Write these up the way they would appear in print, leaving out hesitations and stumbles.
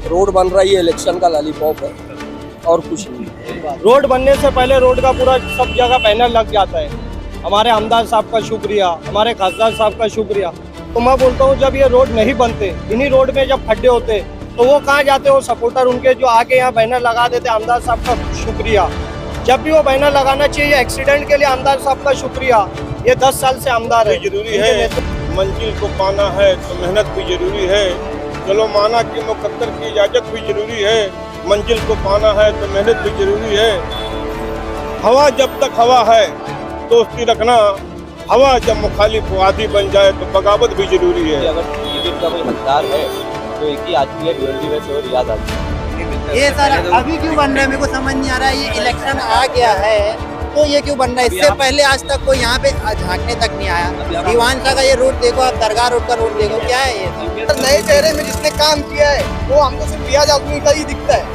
Road बन रही है, इलेक्शन का लॉलीपॉप है और कुछ नहीं। रोड बनने से पहले रोड का पूरा सब जगह बैनर लग जाता है। हमारे आमदार साहब का शुक्रिया, हमारे खासदार साहब का शुक्रिया। तो मैं बोलता हूँ जब ये रोड नहीं बनते, इन्हीं रोड में जब खड्डे होते तो वो कहाँ जाते, वो सपोर्टर उनके जो आके यहाँ बैनर लगा देते। आमदार साहब का शुक्रिया। जब भी वो बैनर लगाना चाहिए, एक्सीडेंट के लिए आमदार साहब का शुक्रिया। ये 10 साल से आमदार है। जरूरी है, मंजिल को पाना है तो मेहनत भी जरूरी है। चलो माना कि मुकद्दर की इजाजत भी जरूरी है। मंजिल को पाना है तो मेहनत भी जरूरी है। हवा जब तक हवा है दोस्ती रखना, हवा जब मुखालिफ आदि बन जाए तो बगावत भी जरूरी है। अगर टिकट का कोई हकदार है तो एक ही आदमी है, भिवंडी में से, और रियाज आदमी। ये सर अभी क्यों बन रहा है, मेरे को समझ नहीं आ रहा है। ये इलेक्शन आ गया है तो ये क्यों बन रहा है? इससे पहले आज तक कोई यहाँ पे झांकने तक नहीं आया। दीवान शाह का ये रोड देखो, आप दरगाह रोड का रोड देखो, क्या है ये? नए चेहरे में जिसने काम किया है वो हमको सिर्फ रियाज आदमी का ही दिखता है,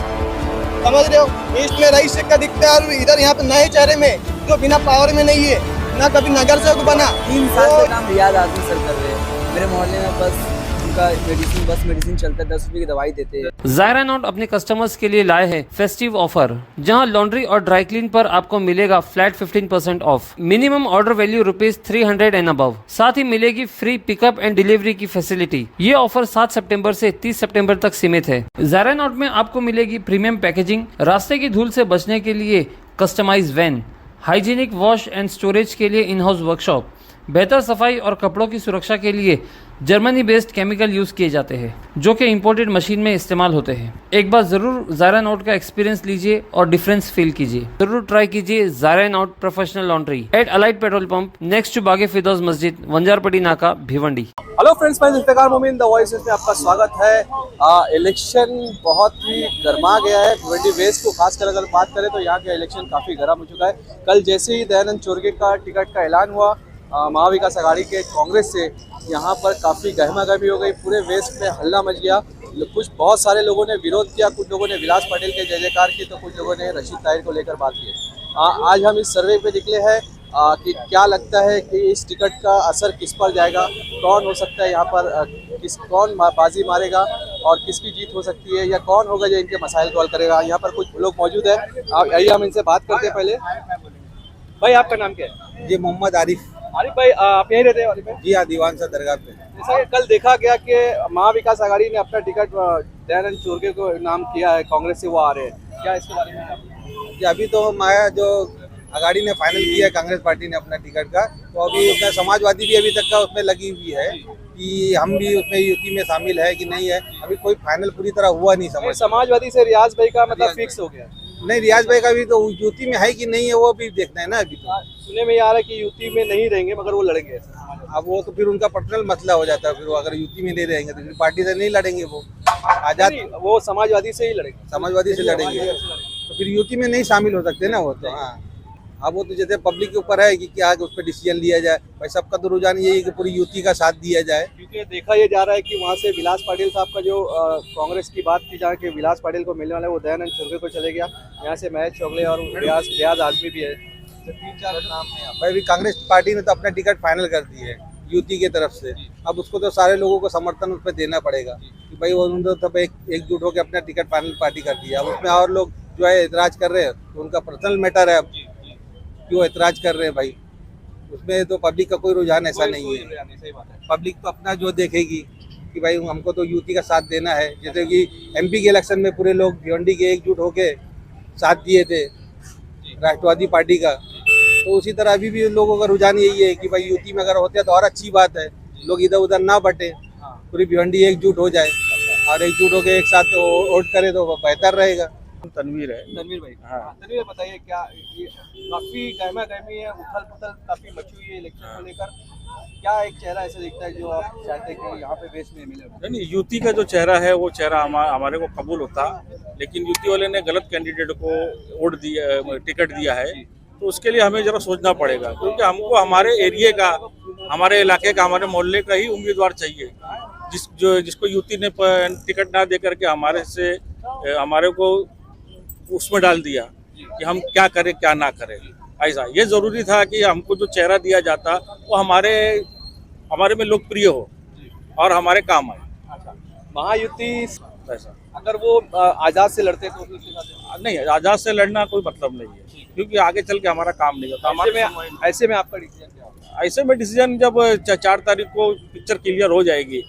समझ रहे हो? ईस्ट में रईस शेख का दिखता है और इधर यहाँ पे नए चेहरे में जो बिना पावर में नहीं है, ना कभी नगर सेवक बना। 3 साल से काम रियाज आदमी सर कर रहे हैं। मेरे मोहल्ले में बस उनका मेडिसिन चलता है, 10 रुपए की दवाई देते हैं। ज़ायरा नॉट अपने कस्टमर्स के लिए लाए हैं फेस्टिव ऑफर, जहां लॉन्ड्री और ड्राई क्लीन पर आपको मिलेगा flat 15% of. Minimum order value ₹300 and above. साथ ही मिलेगी फ्री पिकअप एंड डिलीवरी की फैसिलिटी। ये ऑफर 7 सितंबर से 30 सितंबर तक सीमित है। ज़ायरा नॉट में आपको मिलेगी प्रीमियम पैकेजिंग, रास्ते की धूल से बचने के लिए customize van, hygienic wash and storage के लिए इन हाउस वर्कशॉप, बेहतर सफाई और कपड़ों की सुरक्षा के लिए जर्मनी बेस्ड केमिकल यूज किए जाते हैं, जो कि इंपोर्टेड मशीन में इस्तेमाल होते हैं। एक बार जरूर ज़ायरा नॉट का एक्सपीरियंस लीजिए और डिफरेंस फील कीजिए। जरूर ट्राई कीजिए Zaira not professional laundry at अलाइट petrol pump next to Baghe Firdaus मस्जिद, वंजारपट्टी नाका, भिवंडी। हेलो फ्रेंड्स, मैं जुल्फ़िकार मोमिन द वॉइस में आपका स्वागत है। इलेक्शन बहुत ही गर्मा गया है भिवंडी वेस्ट को, खासकर अगर बात करें तो यहाँ का इलेक्शन काफ़ी गर्म हो चुका है। कल जैसे ही दयानंद चोरगे का टिकट का ऐलान हुआ महाविकास आघाड़ी के कांग्रेस से, यहाँ पर काफ़ी गहमा गहमी हो गई। पूरे वेस्ट में हल्ला मच गया। बहुत सारे लोगों ने विरोध किया, कुछ लोगों ने विलास पटेल के जय जयकार की, तो कुछ लोगों ने रशीद ताहिर को लेकर बात की। आज हम इस सर्वे पे निकले हैं कि क्या लगता है कि इस टिकट का असर किस पर जाएगा, कौन हो सकता है यहाँ पर, कौन बाजी मारेगा और किसकी जीत हो सकती है, या कौन होगा जो इनके मसाइल को हल करेगा। यहाँ पर कुछ लोग मौजूद हैं, आइए हम इनसे बात करते हैं। पहले भाई, आपका नाम क्या है? जी मोहम्मद आरिफ। आरिफ भाई, आप यहीं रहते हैं वाली पे? जी हाँ, दीवान सा दरगाह पे। जैसा कि कल देखा गया कि महाविकास आघाड़ी ने अपना टिकट दयानंद चोरगे को नाम किया है, कांग्रेस से वो आ रहे हैं, क्या इसके बारे में? जी अभी तो माया जो आघाड़ी ने फाइनल किया है कांग्रेस पार्टी ने अपना टिकट का, तो अभी उसमें समाजवादी भी अभी तक का उसमें लगी हुई है कि हम भी उसमें युति में शामिल है कि नहीं है। अभी कोई फाइनल पूरी तरह हुआ नहीं समझ। समाजवादी से रियाज भाई का मतलब फिक्स हो गया? नहीं, रियाज भाई का भी तो युति में है कि नहीं है वो भी देखना है ना। अभी तो सुने में आ रहा है कि यूपी में नहीं रहेंगे मगर वो लड़ेंगे। अब वो तो फिर उनका पर्सनल मसला हो जाता है। फिर वो अगर युति में नहीं रहेंगे तो फिर पार्टी से नहीं लड़ेंगे, वो आजाद वो समाजवादी से ही लड़ेंगे। समाजवादी से लड़ेंगे तो फिर युति में नहीं शामिल हो सकते ना वो तो। हाँ, अब वो तो जैसे पब्लिक के ऊपर है कि क्या उस पर डिसीजन लिया जाए। भाई सबका तो रुझान यही है कि पूरी युति का साथ दिया जाए, क्योंकि देखा ये जा रहा है कि वहाँ से विलास पाटिल साहब का जो कांग्रेस की बात की जहाँ के विलास पाटिल को मिलने वाला है वो दयानंद चोरगे को चले गया। यहाँ से महेश चोगले और रियाज आदमी भी है, तो 3-4 नाम है। भाई कांग्रेस पार्टी ने तो अपना टिकट फाइनल कर दी है युति की तरफ से। अब उसको तो सारे लोगों को समर्थन उस पर देना पड़ेगा कि भाई उन्होंने तो एकजुट होकर अपना टिकट फाइनल पार्टी कर दिया। अब उसमें और लोग जो है एतराज कर रहे हैं तो उनका पर्सनल मैटर है, अब क्यों एतराज कर रहे हैं भाई, उसमें तो पब्लिक का कोई रुझान ऐसा नहीं है। पब्लिक तो अपना जो देखेगी कि भाई हमको तो युति का साथ देना है। जैसे कि एमपी के इलेक्शन में पूरे लोग भिवंडी के एकजुट होके साथ दिए थे राष्ट्रवादी पार्टी का, तो उसी तरह अभी भी लोगों का रुझान यही है कि भाई युति में अगर होते हैं तो और अच्छी बात है, लोग इधर उधर ना बटे, पूरी भिवंडी एकजुट हो जाए और एकजुट होकर एक साथ वोट करे तो बेहतर रहेगा। तनवीर है। तनवीर भाई, हाँ। तनवीर बताइए, क्या ये काफी गहमा गहमी है, उथल पुथल काफी मची हुई है इलेक्शन को लेकर, क्या एक चेहरा ऐसा दिखता है जो आप चाहते हैं कि यहाँ पे वेस्ट में मिले? नहीं, युति का जो चेहरा है वो चेहरा हमारे को कबूल होता, लेकिन युति वाले ने गलत कैंडिडेट को वोट दिया, टिकट दिया है, तो उसके लिए हमें जरा सोचना पड़ेगा, क्योंकि हमको हमारे एरिया का, हमारे इलाके का, हमारे मोहल्ले का ही उम्मीदवार चाहिए। जिसको युति ने टिकट ना दे करके हमारे को उसमें डाल दिया कि हम क्या करें क्या ना करें। ऐसा ये जरूरी था कि हमको जो चेहरा दिया जाता वो हमारे में लोकप्रिय हो और हमारे काम आए। महायुति वैसा। अगर वो आजाद से लड़ते तो फिर उसके साथ नहीं, आजाद से लड़ना कोई मतलब नहीं है, क्योंकि आगे चल के हमारा काम नहीं होता। ऐसे में आपका डिसीजन क्या होगा? ऐसे में डिसीजन जब 4 तारीख को पिक्चर क्लियर हो जाएगी,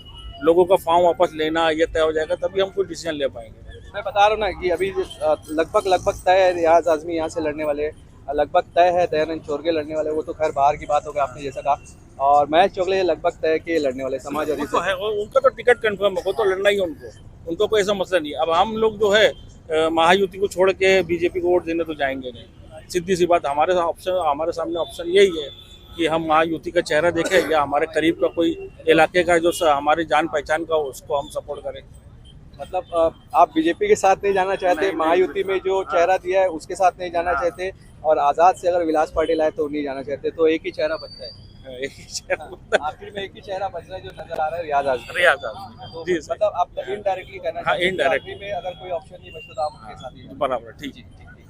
लोगों का फॉर्म वापस लेना ये तय हो जाएगा, तभी हम कोई डिसीजन ले पाएंगे। मैं बता रहा हूँ ना कि अभी लगभग तय है, रियाज आज़मी यहाँ से लड़ने वाले, लगभग तय है दयानंद चोरगे लड़ने वाले। वो तो खैर बाहर की बात होगी, आपने जैसा कहा। और महेश चोगले लगभग तय के लड़ने वाले समाजवादी वो तो है, उनका तो टिकट कंफर्म है, वो तो लड़ना ही है उनको कोई ऐसा मसला नहीं। अब हम लोग जो है महायुति को छोड़ के बीजेपी को वोट देने तो जाएंगे नहीं, सीधी सी बात। हमारे सामने ऑप्शन यही है कि हम महायुति का चेहरा देखें या हमारे करीब का कोई इलाके का जो हमारे जान पहचान का हो उसको हम सपोर्ट करें। मतलब आप बीजेपी के साथ नहीं जाना चाहते, महायुति में जो चेहरा दिया है उसके साथ नहीं जाना चाहते, और आजाद से अगर विलास पाटिल आए तो नहीं जाना चाहते, तो एक ही चेहरा बचता है। एक ही चेहरा आखिर में एक ही चेहरा बच रहा है जो नजर आ रहा है, रियाज आज़मी। रियाज आज़मी, तो जी सर। मतलब आप इनडायरेक्टली कहना हाँ, चाहते हैं कि indirectly। आखिर में अगर कोई ऑप्शन नहीं बचता तो आप उनके साथ ही बराबर, ठीक है।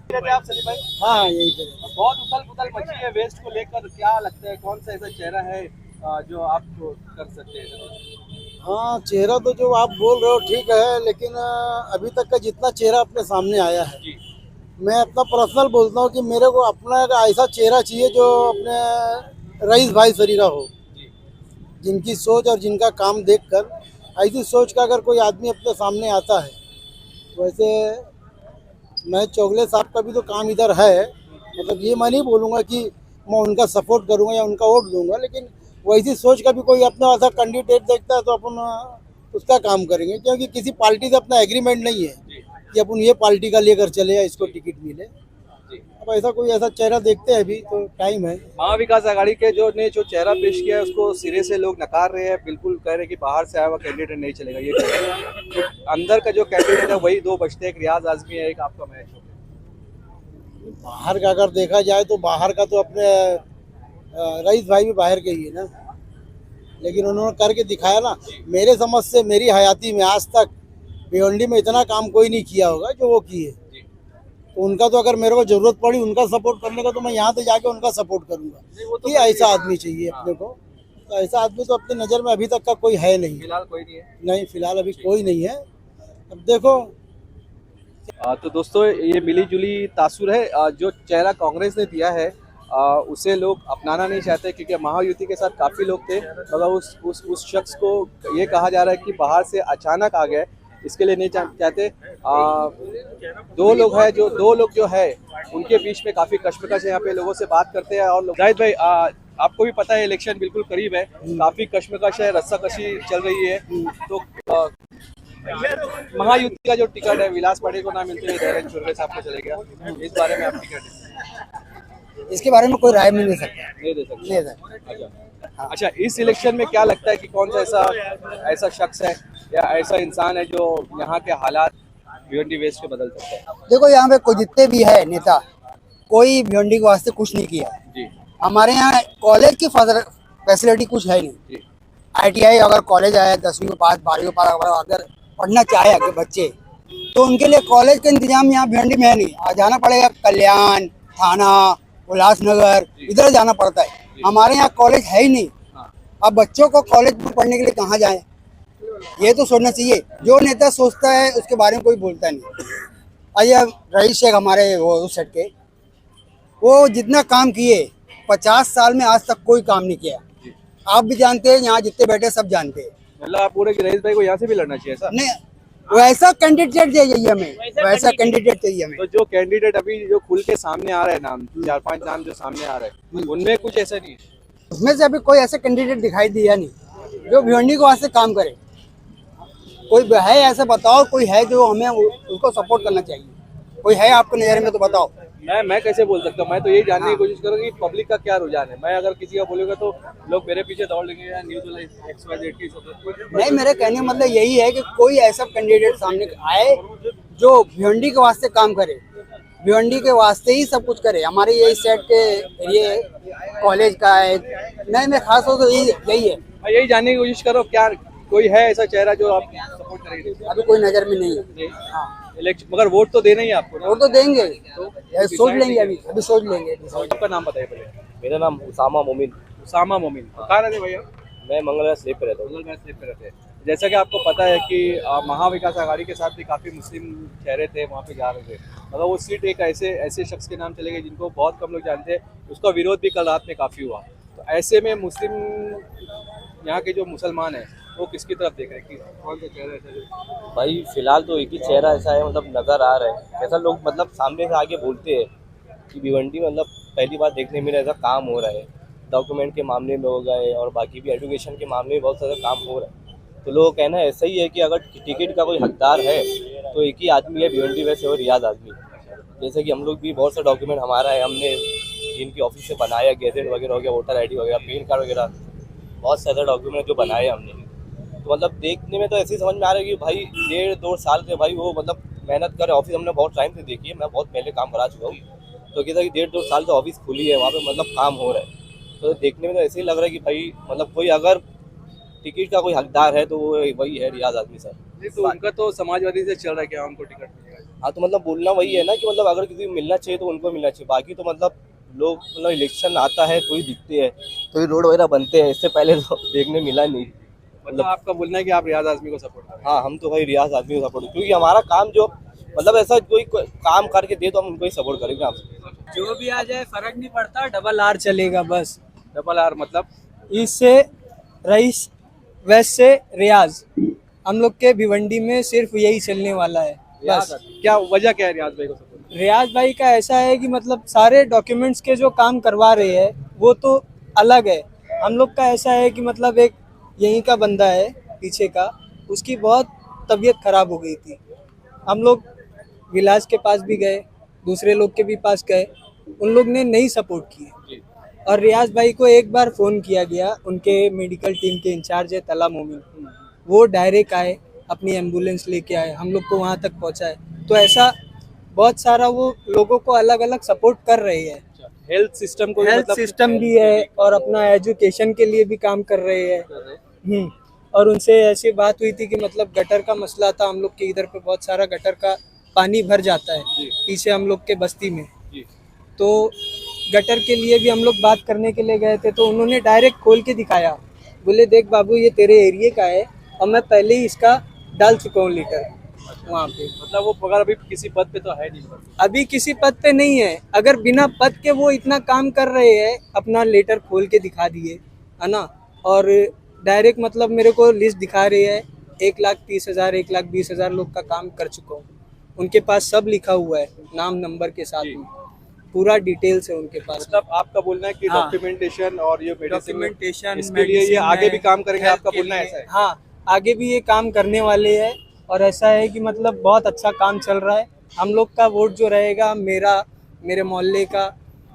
रहते हैं। आप सलीम भाई, हाँ यही करें। बहुत उथल पुथल मची है वेस्ट को लेकर, क्या लगता है कौन सा ऐसा चेहरा है जो आप कर सकते हैं? हाँ, चेहरा तो जो आप बोल रहे हो ठीक है, लेकिन अभी तक का जितना चेहरा अपने सामने आया है, जी। मैं अपना पर्सनल बोलता हूँ कि मेरे को अपना एक ऐसा चेहरा चाहिए जो अपने रईस भाई सरीरा हो, जिनकी सोच और जिनका काम देखकर ऐसी सोच का अगर कोई आदमी अपने सामने आता है। वैसे मैं चोगले साहब का भी तो काम इधर है, मतलब ये मैं नहीं बोलूँगा कि मैं उनका सपोर्ट करूँगा या उनका वोट दूंगा, लेकिन वैसी सोच का भी कोई अपना ऐसा कैंडिडेट देखता है तो अपन उसका काम करेंगे, क्योंकि किसी पार्टी से अपना एग्रीमेंट नहीं है कि अपन ये पार्टी का लेकर चले या इसको टिकट मिले। अब ऐसा कोई ऐसा चेहरा देखते हैं, अभी तो टाइम है। महाविकास आघाड़ी के जो चेहरा पेश किया है उसको सिरे से लोग नकार रहे हैं, बिल्कुल कह रहे हैं कि बाहर से आया हुआ कैंडिडेट नहीं चलेगा। ये तो अंदर का जो कैंडिडेट है वही दो बचते हैं, एक रियाज आज़मी है, एक आपका महेश चोगले। बाहर का अगर देखा जाए तो बाहर का तो अपने रईस भाई भी बाहर के ही है ना, लेकिन उन्होंने करके दिखाया ना। मेरे समझ से मेरी हयाती में आज तक भिवंडी में इतना काम कोई नहीं किया होगा जो वो किए। तो उनका तो अगर मेरे को जरूरत पड़ी उनका सपोर्ट करने का तो मैं यहाँ से जाके उनका सपोर्ट करूंगा कि ऐसा आदमी चाहिए अपने को। तो ऐसा आदमी तो अपनी नज़र में अभी तक का कोई है नहीं, फिलहाल कोई नहीं है। नहीं फिलहाल अभी कोई नहीं है। अब देखो तो दोस्तों ये मिली जुली तासुर है। जो चेहरा कांग्रेस ने दिया है उसे लोग अपनाना नहीं चाहते, क्योंकि महायुति के साथ काफ़ी लोग थे, मगर उस शख्स को ये कहा जा रहा है कि बाहर से अचानक आ गए, इसके लिए नहीं चाहते। दो लोग जो है उनके बीच में काफ़ी कश्मकश है। यहाँ पे लोगों से बात करते हैं। और जाहिद भाई आपको भी पता है इलेक्शन बिल्कुल करीब है, काफ़ी कश्मकश है, रस्साकशी चल रही है। तो महायुति का जो टिकट है विलास पाटिल को ना मिलते हुए दयानंद चोरगे साहब को चलेगा, इस बारे में आप टिकट इसके बारे में कोई राय नहीं दे सकता। नहीं दे सकते। अच्छा, इस इलेक्शन में क्या लगता है कि कौन सा ऐसा शख्स है या ऐसा इंसान है जो यहाँ के हालात भिवंडी वेस्ट के बदल सकता है? देखो यहाँ पे कोई जितने भी है नेता, कोई भिवंडी के वास्ते कुछ नहीं किया जी। हमारे यहाँ कॉलेज की फैसिलिटी कुछ है नहीं। ITI अगर कॉलेज आया 10वीं के पास 12वीं के पास अगर पढ़ना चाहे आगे बच्चे, तो उनके लिए कॉलेज का इंतजाम यहाँ भिवंडी में है नहीं। जाना पड़ेगा कल्याण, थाना, उल्लासनगर, इधर जाना पड़ता है। हमारे यहाँ कॉलेज है ही नहीं। अब बच्चों को कॉलेज में पढ़ने के लिए कहाँ जाएं? ये तो सोचना चाहिए। जो नेता सोचता है उसके बारे में कोई बोलता नहीं। आइए रईस शेख हमारे वो उस सेट के, वो जितना काम किए 50 साल में आज तक कोई काम नहीं किया। आप भी जानते हैं, यहाँ जितने बैठे सब जानते हैं। मतलब आप पूरे रईस भाई को यहाँ से भी लड़ना चाहिए सर? नहीं, वैसा कैंडिडेट चाहिए हमें, वैसा कैंडिडेट चाहिए हमें। तो जो कैंडिडेट अभी जो खुल के सामने आ रहे हैं, नाम 4-5 नाम जो सामने आ रहे हैं, उनमें कुछ ऐसा नहीं है? उसमें से अभी कोई ऐसा कैंडिडेट दिखाई दिया नहीं जो भिवंडी को वास्ते काम करे। कोई है ऐसा बताओ, कोई है जो हमें उसको सपोर्ट करना चाहिए? कोई है आपको नजर में तो बताओ। मैं कैसे बोल सकता हूँ? मैं तो यही जानने की कोशिश करूँगा कि पब्लिक का क्या रुझान है। मैं अगर किसी का बोलूँगा तो लोग मेरे पीछे दौड़ लेंगे या न्यूज़ वाला XYZ। नहीं, मेरे कहने का मतलब यही है कि कोई ऐसा कैंडिडेट सामने आए जो भिवंडी के वास्ते काम करे, भिवंडी के वास्ते ही सब कुछ करे। हमारे ये सेट के एरिए कॉलेज का है, मैं खास तौर से यही है। मैं यही जानने की कोशिश करो, क्या कोई है ऐसा चेहरा जो आप सपोर्ट करेंगे? अभी कोई नजर में नहीं है। हाँ, मगर वोट तो देना ही है आपको। वोट तो देंगे, सोच लेंगे, अभी सोच लेंगे। आपका नाम बताइए पहले। मेरा नाम उसामा मोमिन। उसामा मोमिन। कहाँ रहते भैया? मैं मंगलवार स्लीप पे रहता हूँ। मंगलवार स्लीप पे रहते हैं। जैसा कि आपको पता है कि महाविकास आघाड़ी के साथ भी काफ़ी मुस्लिम चेहरे थे वहाँ पे जा रहे थे, मतलब वो सीट एक ऐसे शख्स के नाम चले गए जिनको बहुत कम लोग जानते हैं, उसका विरोध भी कल रात में काफ़ी हुआ। तो ऐसे में मुस्लिम यहाँ के जो मुसलमान हैं वो किसकी तरफ देख रहे हैं कि कौन सा चेहरा ऐसा जो भाई फिलहाल तो एक ही चेहरा ऐसा है, मतलब नज़र आ रहा है। कैसा लोग मतलब सामने से आगे बोलते हैं कि भिवंडी मतलब पहली बार देखने में ऐसा काम हो रहा है, डॉक्यूमेंट के मामले में हो गए और बाकी भी एजुकेशन के मामले में बहुत सारा काम हो रहा है। तो लोगों का कहना ऐसा ही है कि अगर टिकट का कोई हकदार है तो एक ही आदमी है भिवंडी वैसे और रियाज आदमी। जैसे कि हम लोग भी बहुत सा डॉक्यूमेंट हमारा है, हमने इनकी ऑफिस से बनाया, गैजेट वगैरह हो गया, वोटर ID वगैरह, पैन कार्ड वगैरह, बहुत सारे डॉक्यूमेंट जो बनाए हमने। तो मतलब देखने में तो ऐसे ही समझ में आ रहा है कि भाई 1.5-2 साल से भाई वो मतलब मेहनत करे। ऑफिस हमने बहुत टाइम से देखी है, मैं बहुत पहले काम करा चुका हूँ, तो कहता है कि 1.5-2 साल से ऑफिस खुली है, वहाँ पे मतलब काम हो रहा है। तो देखने में तो ऐसे ही लग रहा है कि भाई मतलब कोई अगर टिकट का कोई हकदार है तो वो वही है रियाज आदमी सर। नहीं, तो उनका तो समाजवादी से चल रहा है कि उनको टिकट मिलेगा। हाँ, तो मतलब बोलना वही है ना कि मतलब अगर किसी को मिलना चाहिए तो उनको मिलना चाहिए। बाकी तो मतलब लोग मतलब इलेक्शन आता है तो ही दिखते हैं, तो ही रोड वगैरह बनते हैं, इससे पहले तो देखने मिला नहीं। मतलब आपका बोलना है कि आप रियाज आज़मी को सपोर्ट करें? हाँ, हम तो भाई रियाज आदमी को सपोर्ट, क्योंकि हमारा काम जो मतलब ऐसा कोई काम करके दे तो हम उनको ही सपोर्ट करेंगे। आप जो भी आ जाए फर्क नहीं पड़ता, डबल R चलेगा बस। डबल R मतलब इससे रईस वैसे रियाज, हम लोग के भिवंडी में सिर्फ यही चलने वाला है बस। क्या वजह क्या है रियाज भाई को सपोर्ट? रियाज भाई का ऐसा है कि मतलब सारे डॉक्यूमेंट्स के जो काम करवा रहे हैं वो तो अलग है। हम लोग का ऐसा है कि मतलब एक यहीं का बंदा है पीछे का, उसकी बहुत तबीयत खराब हो गई थी। हम लोग विलास के पास भी गए, दूसरे लोग के भी पास गए, उन लोग ने नहीं सपोर्ट किए। और रियाज भाई को एक बार फ़ोन किया गया, उनके मेडिकल टीम के इंचार्ज है तला मोमिन, वो डायरेक्ट आए, अपनी एम्बुलेंस लेके आए, हम लोग को वहाँ तक पहुँचाए। तो ऐसा बहुत सारा वो लोगों को अलग अलग सपोर्ट कर रहे हैं। हेल्थ सिस्टम को हेल्थ सिस्टम भी है और अपना एजुकेशन के लिए भी काम कर रहे हैं। और उनसे ऐसी बात हुई थी कि मतलब गटर का मसला था, हम लोग के इधर पे बहुत सारा गटर का पानी भर जाता है पीछे हम लोग के बस्ती में, तो गटर के लिए भी हम लोग बात करने के लिए गए थे। तो उन्होंने डायरेक्ट खोल के दिखाया, बोले देख बाबू ये तेरे एरिया का है और मैं पहले ही इसका डाल चुका हूँ लीटर वहाँ पे। मतलब वो मगर अभी किसी पद पे तो है नहीं, अभी किसी पद पे नहीं है। अगर बिना पद के वो इतना काम कर रहे हैं, अपना लेटर खोल के दिखा दिए है ना, और डायरेक्ट मतलब मेरे को लिस्ट दिखा रही है 1,30,000 1,20,000 लोग का काम कर चुका हूँ। उनके पास सब लिखा हुआ है, नाम नंबर के साथ में पूरा डिटेल्स है उनके पास। मतलब आपका बोलना है कि हाँ, डॉक्यूमेंटेशन और ये डॉक्यूमेंटेशन इसके लिए ये आगे भी काम करेंगे, आपका बोलना ऐसा है? हाँ, आगे भी ये काम करने वाले हैं। और ऐसा है कि मतलब बहुत अच्छा काम चल रहा है। हम लोग का वोट जो रहेगा, मेरे मोहल्ले का,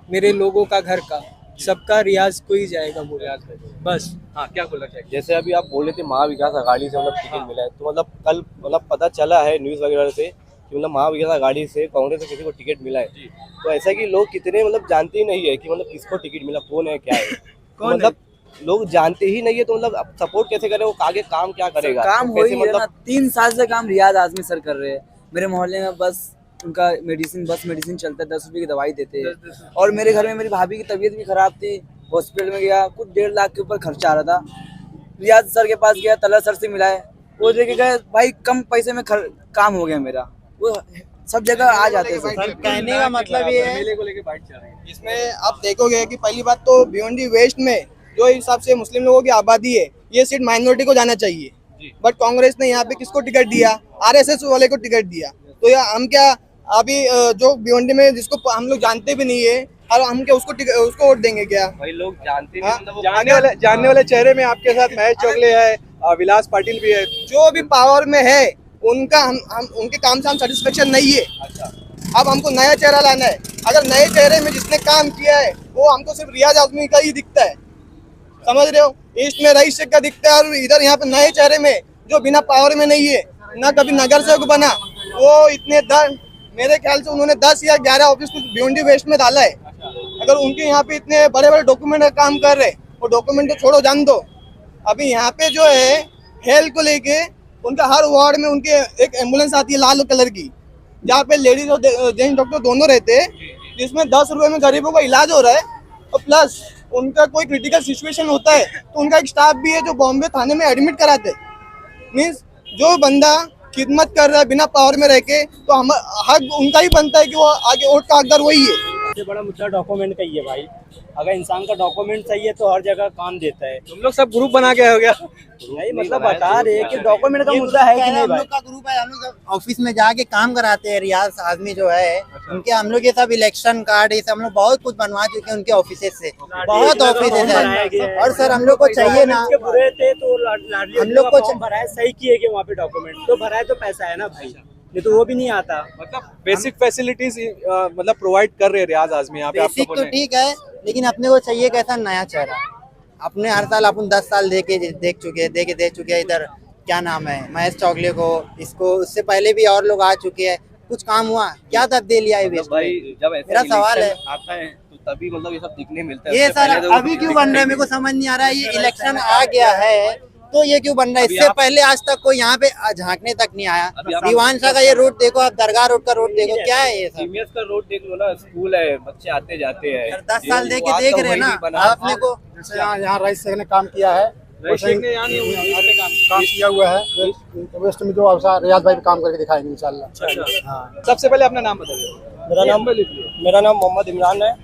मेरे लोगों का, घर का, सबका रियाज को ही जाएगा वो रियाज बस। हाँ, क्या बोलना चाहिए? जैसे अभी आप बोले थे महाविकास आघाड़ी से मतलब टिकट मिला है, तो मतलब कल मतलब पता चला है न्यूज़ वगैरह से कि मतलब महाविकास आघाड़ी से कांग्रेस से किसी को टिकट मिला है। तो ऐसा कि लोग कितने मतलब जानते ही नहीं है कि मतलब किसको टिकट मिला, कौन है, क्या है। तो मतलब लोग जानते ही नहीं है, तो मतलब सपोर्ट कैसे करें, वो आगे काम क्या करेगा? काम तो हो ही कैसे है ना, 3 साल से काम रियाज आज़मी सर कर रहे हैं। मेरे मोहल्ले में बस उनका मेडिसिन चलता है, 10 रुपये की दवाई देते हैं। और मेरे घर में मेरी भाभी की तबीयत भी खराब थी, हॉस्पिटल में गया, कुछ 1.5 लाख के ऊपर खर्चा आ रहा था। रियाज सर के पास गया, तला सर से मिला है, वो देखे गए भाई कम पैसे में काम हो गया मेरा। वो सब जगह आ जाते हैं सर। कहने का मतलब ये है, मेले को लेके बाइक चल रही है। इसमें आप देखोगे कि पहली बात तो भिवंडी वेस्ट में जो हिसाब से मुस्लिम लोगों की आबादी है, ये सीट माइनॉरिटी को जाना चाहिए, बट कांग्रेस ने यहाँ पे किसको टिकट दिया? RSS वाले को टिकट दिया। तो या हम क्या अभी जो भिवंडी में जिसको हम लोग जानते भी नहीं है, और हम क्या उसको वोट देंगे क्या? भाई लोग जानते हाँ, नहीं, जानने वाले चेहरे में आपके साथ महेश चोगले है, विलास पाटिल भी है। जो भी पावर में है उनका हम उनके काम से हम सेटिस्फेक्शन नहीं है। अब हमको नया चेहरा लाना है। अगर नए चेहरे में जिसने काम किया है वो हमको सिर्फ रियाज आज़मी का ही दिखता है, समझ रहे हो? ईस्ट में रईस शेख का दिखता है, और इधर यहाँ पे नए चेहरे में जो बिना पावर में नहीं है, ना कभी नगर सेवक बना, वो इतने मेरे ख्याल से उन्होंने 10 या 11 ऑफिस भिवंडी वेस्ट में डाला है। अगर उनके यहाँ पे इतने बड़े बड़े डॉक्यूमेंट का काम कर रहे, वो डॉक्यूमेंट तो छोड़ो, जान दो। अभी यहाँ पे जो है हेल्थ को लेके उनका हर वार्ड में उनके एक एम्बुलेंस आती है लाल कलर की, जहाँ पे लेडीज और जेंट्स डॉक्टर दोनों रहते हैं, जिसमें 10 रुपए में गरीबों का इलाज हो रहा है। और प्लस उनका कोई क्रिटिकल सिचुएशन होता है तो उनका एक स्टाफ भी है जो बॉम्बे थाने में एडमिट कराते हैं। मीन्स जो बंदा खिदमत कर रहा है बिना पावर में रह के, तो हम हक उनका ही बनता है कि वो आगे वोट का हकदार वही है। सबसे बड़ा मुद्दा डॉक्यूमेंट का ही है भाई। अगर इंसान का डॉक्यूमेंट सही है तो हर जगह काम देता है। तुम लोग सब ग्रुप बना के हो गया? नहीं मतलब बता रहे कि डॉक्यूमेंट का मुद्दा है कि नहीं हम भाई। लोग का ग्रुप है, हम लोग ऑफिस में जाके काम कराते हैं। रियाज आदमी जो है उनके हम लोग ये सब इलेक्शन कार्ड ये सब हम लोग बहुत कुछ बनवा चुके हैं उनके ऑफिस से, बहुत ऑफिस है। और सर हम लोग को चाहिए ना, बुरे थे तो लाडली हम लोग को फॉर्म भरा है, सही किए कि वहाँ पे डॉक्यूमेंट तो भरा है तो पैसा है ना भाई, ये तो वो भी नहीं आता। मतलब बेसिक फैसिलिटीज मतलब प्रोवाइड कर रहे हैं रियाज आज़मी यहाँ पे आपको बेसिक तो ठीक है, लेकिन अपने को चाहिए कैसा नया चेहरा। अपने हर साल अपन 10 साल दे चुके हैं इधर क्या नाम है महेश चौगले को, इसको उससे पहले भी और लोग आ चुके हैं। कुछ काम हुआ क्या तब्दीली आई मतलब भाई जब ऐसे मेरा सवाल है आता है तो तभी मतलब ये सब दिखने मिलता है। ये उससे सर पहले तो अभी क्यों बन रहा है मेरे को समझ नहीं आ रहा है। ये इलेक्शन आ गया है तो ये क्यों बन रहा है? इससे पहले आज तक कोई यहाँ पे झांकने तक नहीं आया। दीवान शाह का ये रोड देखो, आप दरगाह रोड का रोड देखो, क्या है ये सब? सीमेंस का रोड देख लो ना, स्कूल है, बच्चे आते जाते हैं। 10 साल देख रहे हैं ना अपने को। यहाँ रईस शेख ने काम किया है, काम किया हुआ है। वेस्ट में जो रियाज भाई काम करके दिखाएंगे इंशाल्लाह। हाँ। सबसे पहले अपना नाम बताइए। मेरा नाम मोहम्मद इमरान है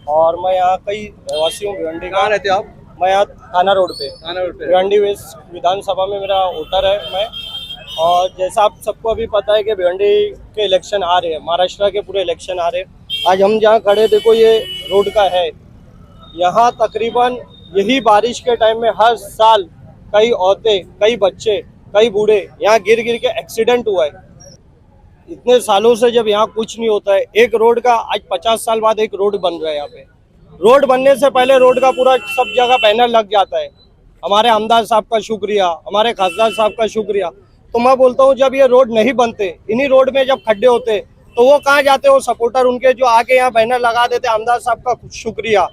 और मैं यहाँ कई रहवासी हूँ भिवंडी का। कहाँ रहते हो आप? मैं यहाँ थाना रोड पे थाना रोड पे। भिवंडी वेस्ट विधानसभा में मेरा वोटर है मैं। और जैसा आप सबको अभी पता है कि भिवंडी के इलेक्शन आ रहे हैं, महाराष्ट्र के पूरे इलेक्शन आ रहे हैं। आज हम जहाँ खड़े देखो ये रोड का है, यहाँ तकरीबन यही बारिश के टाइम में हर साल कई औरतें, कई बच्चे, कई बूढ़े यहाँ गिर गिर के एक्सीडेंट हुआ है। इतने सालों से जब यहाँ कुछ नहीं होता है, एक रोड का आज 50 साल बाद एक रोड बन रहा है। यहाँ पे रोड बनने से पहले रोड का पूरा सब जगह बैनर लग जाता है, हमारे आमदार साहब का शुक्रिया, हमारे खासदार साहब का शुक्रिया। तो मैं बोलता हूँ जब ये रोड नहीं बनते, इन्हीं रोड में जब खड्डे होते तो वो कहाँ जाते, वो सपोर्टर उनके जो आके यहाँ बैनर लगा देते आमदार साहब का शुक्रिया।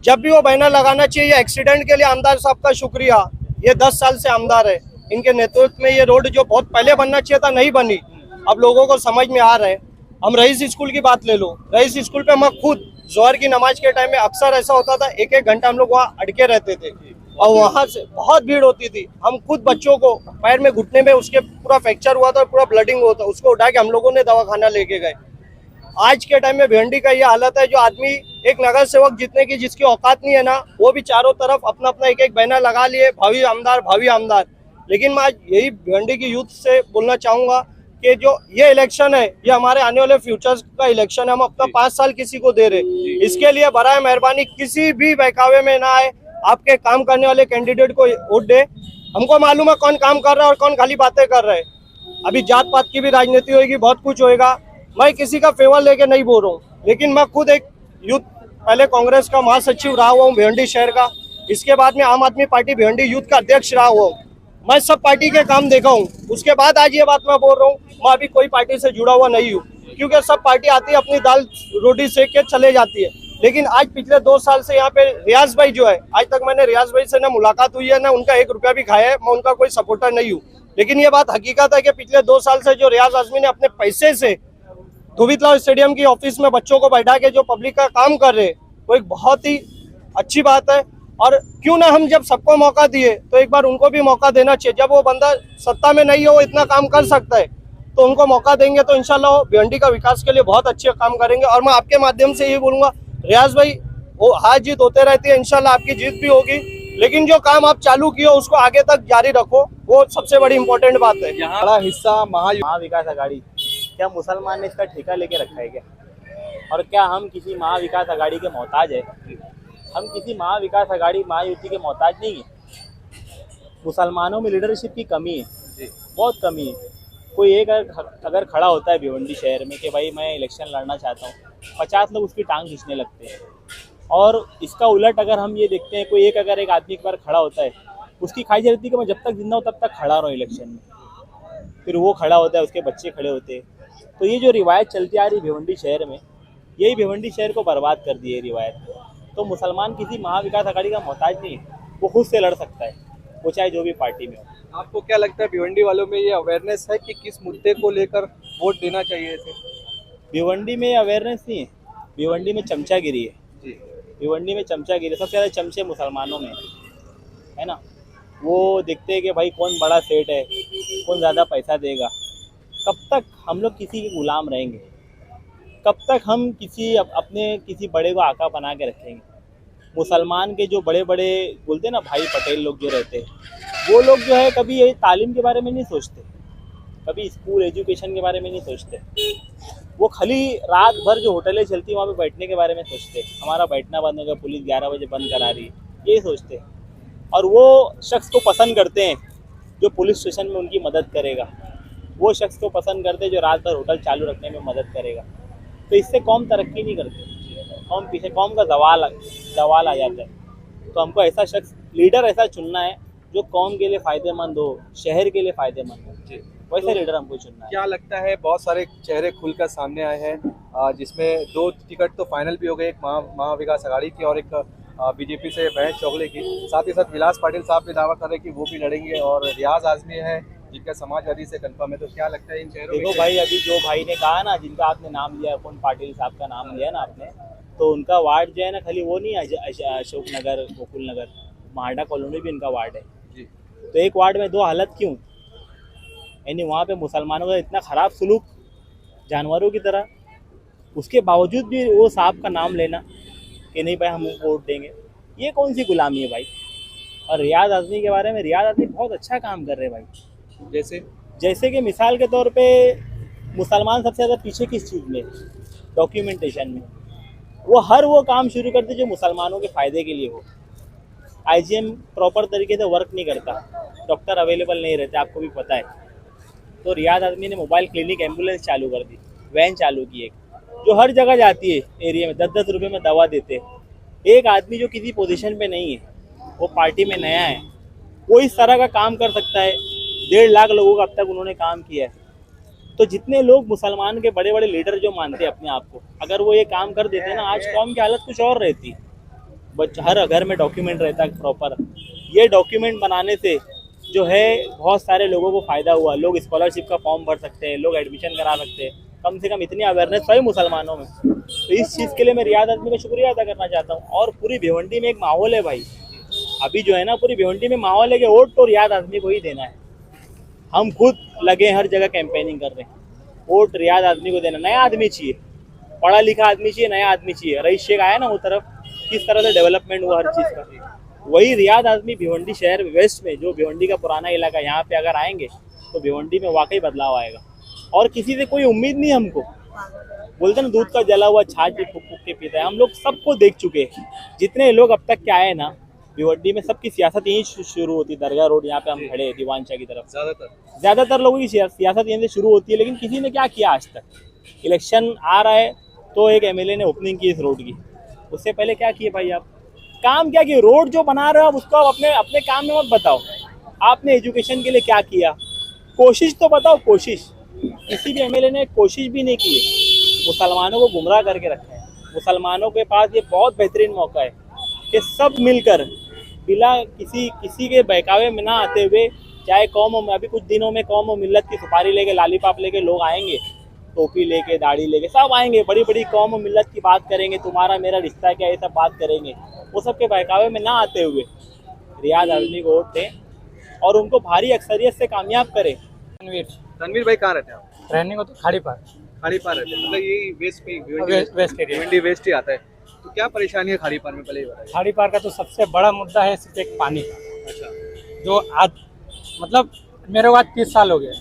जब भी वो बैनर लगाना चाहिए एक्सीडेंट के लिए आमदार साहब का शुक्रिया। ये 10 साल से आमदार है, इनके नेतृत्व में ये रोड जो बहुत पहले बनना चाहिए था नहीं बनी। अब लोगों को समझ में आ रहा है। हम रईस स्कूल की बात ले लो, रईस स्कूल पे मैं खुद जोहर की नमाज के टाइम में अक्सर ऐसा होता था, एक एक घंटा हम लोग वहाँ अटके रहते थे और वहाँ से बहुत भीड़ होती थी। हम खुद बच्चों को पैर में घुटने में उसके पूरा फ्रैक्चर हुआ था, पूरा ब्लडिंग हुआ था, उसको उठा के हम लोगों ने दवाखाना लेके गए। आज के टाइम में भिवंडी का ये हालत है, जो आदमी एक नगर सेवक जीतने की जिसकी औकात नहीं है ना, वो भी चारों तरफ अपना अपना एक एक बैनर लगा लिए, भावी आमदार भावी आमदार। लेकिन मैं आज यही भिवंडी की यूथ से बोलना चाहूंगा कि जो ये इलेक्शन है ये हमारे आने वाले फ्यूचर्स का इलेक्शन है। हम अपना 5 साल किसी को दे रहे, इसके लिए बराए मेहरबानी किसी भी बहकावे में ना आए, आपके काम करने वाले कैंडिडेट को वोट दे। हमको मालूम है कौन काम कर रहा है और कौन खाली बातें कर रहा है। अभी जात पात की भी राजनीति होगी, बहुत कुछ होएगा। मैं किसी का फेवर लेके नहीं बोल रहा हूँ, लेकिन मैं खुद एक यूथ, पहले कांग्रेस का महासचिव रहा हुआ हूँ भिवंडी शहर का, इसके बाद में आम आदमी पार्टी भिवंडी यूथ का अध्यक्ष रहा हुआ हूँ। मैं सब पार्टी के काम देखा हूँ, उसके बाद आज ये बात मैं बोल रहा हूँ। मैं अभी कोई पार्टी से जुड़ा हुआ नहीं हूँ, क्योंकि सब पार्टी आती है अपनी दाल रोटी सेक के चले जाती है। लेकिन आज पिछले 2 साल से यहाँ पे रियाज भाई जो है, आज तक मैंने रियाज भाई से ना मुलाकात हुई है ना उनका 1 रुपया भी खाया है। मैं उनका कोई सपोर्टर नहीं हूँ, लेकिन ये बात हकीकत है कि पिछले 2 साल से जो रियाज आज़मी ने अपने पैसे से धोबितलाल स्टेडियम की ऑफिस में बच्चों को बैठा के जो पब्लिक का काम कर रहे, वो एक बहुत ही अच्छी बात है। और क्यों ना हम जब सबको मौका दिए तो एक बार उनको भी मौका देना चाहिए। जब वो बंदा सत्ता में नहीं हो, वो इतना काम कर सकता है, तो उनको मौका देंगे तो इंशाल्लाह वो भिवंडी का विकास के लिए बहुत अच्छे काम करेंगे। और मैं आपके माध्यम से ये बोलूंगा, रियाज भाई वो हार जीत होते रहती है, इंशाल्लाह आपकी जीत भी होगी, लेकिन जो काम आप चालू किए उसको आगे तक जारी रखो, वो सबसे बड़ी इंपॉर्टेंट बात है। यहाँ बड़ा हिस्सा महाविकास आघाड़ी, क्या मुसलमान ने इसका ठेका लेके रखा है क्या? और क्या हम किसी महाविकास आघाड़ी के मोहताज है? हम किसी महाविकास आघाड़ी महायुति के मोहताज नहीं है। मुसलमानों में लीडरशिप की कमी है, बहुत कमी है। कोई एक अगर खड़ा होता है भिवंडी शहर में कि भाई मैं इलेक्शन लड़ना चाहता हूँ, 50 लोग उसकी टांग खींचने लगते हैं। और इसका उलट अगर हम ये देखते हैं, कोई अगर एक आदमी एक बार खड़ा होता है, उसकी ख्वाहिश रहती है कि मैं जब तक जिंदा हूँ तब तक खड़ा रहूँ इलेक्शन में। फिर वो खड़ा होता है, उसके बच्चे खड़े होते हैं। तो ये जो रिवायत चलती आ रही भिवंडी शहर में, यही भिवंडी शहर को बर्बाद कर दी है रिवायत। तो मुसलमान किसी महाविकास आघाड़ी का मोहताज नहीं है, वो खुद से लड़ सकता है, वो चाहे जो भी पार्टी में हो। आपको क्या लगता है भिवंडी वालों में ये अवेयरनेस है कि किस मुद्दे को लेकर वोट देना चाहिए इसे? भिवंडी में अवेयरनेस नहीं है, भिवंडी में चमचागिरी है। भिवंडी में चमचागिरी, सबसे ज़्यादा चमचे मुसलमानों में है ना। वो देखते हैं कि भाई कौन बड़ा सेठ है, कौन ज़्यादा पैसा देगा। कब तक हम लोग किसी के गुलाम रहेंगे? कब तक हम अपने किसी बड़े को आका बना के रखेंगे? मुसलमान के जो बड़े बड़े बोलते हैं ना भाई पटेल लोग जो रहते हैं, वो लोग जो है कभी ये तालीम के बारे में नहीं सोचते, कभी स्कूल एजुकेशन के बारे में नहीं सोचते। वो खाली रात भर जो होटलें चलती हैं वहाँ पे बैठने के बारे में सोचते। हमारा बैठना बंद हो गया, पुलिस 11 बजे बंद करा रही, यही सोचते। और वो शख्स को पसंद करते हैं जो पुलिस स्टेशन में उनकी मदद करेगा, वो शख्स को पसंद करते हैं जो रात भर होटल चालू रखने में मदद करेगा। तो इससे कौम तरक्की नहीं करती, कौम पीछे, कौम का जवाल आ जाता है। तो हमको ऐसा शख्स, लीडर ऐसा चुनना है जो कौम के लिए फ़ायदेमंद हो, शहर के लिए फ़ायदेमंद हो, वैसे लीडर हमको चुनना है। क्या लगता है, बहुत सारे चेहरे खुलकर सामने आए हैं जिसमें 2 टिकट तो फाइनल भी हो गए, एक महा विकास आघाड़ी की और एक बीजेपी से महेश चौगले की। साथ ही साथ विलास पाटिल साहब भी दावा कर रहे हैं कि वो भी लड़ेंगे और रियाज आजमी है जिनका समाजवादी से कंफर्म है। तो क्या लगता है इन चेहरों? देखो भाई, अभी जो भाई ने कहा ना, जिनका आपने नाम लिया, कौन पाटिल साहब का नाम लिया ना आपने, तो उनका वार्ड जो है ना, खाली वो नहीं है अशोक नगर, गोकुल नगर, मारडा कॉलोनी भी इनका वार्ड है जी। तो एक वार्ड में 2 हालत क्यों? यानी वहाँ पे मुसलमानों का इतना ख़राब सुलूक जानवरों की तरह, उसके बावजूद भी वो साहब का नाम लेना कि नहीं भाई हम वोट देंगे, ये कौन सी गुलामी है भाई। और रियाज आज़मी के बारे में, रियाज आज़मी बहुत अच्छा काम कर रहे हैं भाई। जैसे कि मिसाल के तौर पे मुसलमान सबसे ज़्यादा पीछे किस चीज़ में? डॉक्यूमेंटेशन में। वो काम शुरू करते जो मुसलमानों के फ़ायदे के लिए हो। IGM प्रॉपर तरीके से वर्क नहीं करता, डॉक्टर अवेलेबल नहीं रहते, आपको भी पता है। तो रियाज आज़मी ने मोबाइल क्लिनिक, एम्बुलेंस चालू कर दी, वैन चालू की एक, जो हर जगह जाती है एरिया में, 10-10 रुपये में दवा देते हैं। एक आदमी जो किसी पोजीशन पे नहीं है, वो पार्टी में नया है, वो इस तरह का काम कर सकता है। 1.5 लाख लोगों का अब तक उन्होंने काम किया है। तो जितने लोग मुसलमान के बड़े बड़े लीडर जो मानते हैं अपने आप को, अगर वो ये काम कर देते ना, आज कौम की हालत कुछ और रहती। बट हर घर में डॉक्यूमेंट रहता है प्रॉपर। ये डॉक्यूमेंट बनाने से जो है बहुत सारे लोगों को फ़ायदा हुआ। लोग स्कॉलरशिप का फॉर्म भर सकते हैं, लोग एडमिशन करा सकते हैं। कम से कम इतनी अवेयरनेस है मुसलमानों में। तो इस चीज़ के लिए मैं रियाज आज़मी का शुक्रिया अदा करना चाहता हूँ। और पूरी भिवंडी में एक माहौल है भाई, अभी जो है ना पूरी भिवंडी में माहौल है कि वोट तो रियाज आज़मी को ही देना है। हम खुद लगे हर जगह कैंपेनिंग कर रहे हैं, वोट रियाज आज़मी को देना। नया आदमी चाहिए, पढ़ा लिखा आदमी चाहिए, नया आदमी चाहिए। रईस शेख आया ना वो तरफ, किस तरह से डेवलपमेंट हुआ हर चीज़ का, वही रियाज आज़मी भिवंडी शहर वेस्ट में, जो भिवंडी का पुराना इलाका, यहाँ पे अगर आएंगे तो भिवंडी में वाकई बदलाव आएगा। और किसी से कोई उम्मीद नहीं हमको। बोलते ना दूध का जला हुआ छाछ भी फूक फूक के पीता है। हम लोग सबको देख चुके हैं, जितने लोग अब तक के आए ना भिवंडी में, सबकी सियासत यहीं शुरू होती है। दरगाह रोड यहाँ पे हम खड़े हैं दीवान शाह की तरफ, ज़्यादातर लोगों की सियासत यहीं से शुरू होती है। लेकिन किसी ने क्या किया आज तक? इलेक्शन आ रहा है तो एक MLA ने ओपनिंग की इस रोड की, उससे पहले क्या किए भाई? आप काम क्या किए? रोड जो बना रहे हो आप उसको आप अपने काम में मत बताओ। आपने एजुकेशन के लिए क्या किया? कोशिश तो बताओ। कोशिश किसी भी MLA ने कोशिश भी नहीं की है। मुसलमानों को गुमराह करके रखा है। मुसलमानों के पास ये बहुत बेहतरीन मौका है कि सब मिलकर बिना किसी के बहकावे में ना आते हुए, चाहे कौम में, अभी कुछ दिनों में कौम और मिल्लत की सुपारी लेके, लालीपाप लेके लोग आएंगे, टोपी लेके, दाढ़ी लेके, सब आएंगे, बड़ी बड़ी कौम और मिल्लत की बात करेंगे, तुम्हारा मेरा रिश्ता क्या, ये सब बात करेंगे। वो सब के बहकावे में ना आते हुए रियाज आज़मी को वोट दें और उनको भारी अक्सरियत से कामयाब करें। तनवीर भाई कहाँ रहते हैं आप? रहने को तो खाड़ी पार रहते हैं, मतलब ये वेस्ट पे, वेस्ट एरिया, भिवंडी वेस्ट ही आता है। तो क्या परेशानी है खाड़ी पार में, पहले ये बताइए। खाड़ी पार का तो सबसे बड़ा मुद्दा है सिर्फ एक पानी का। अच्छा। जो आज मतलब मेरे बाद 30 साल हो गए,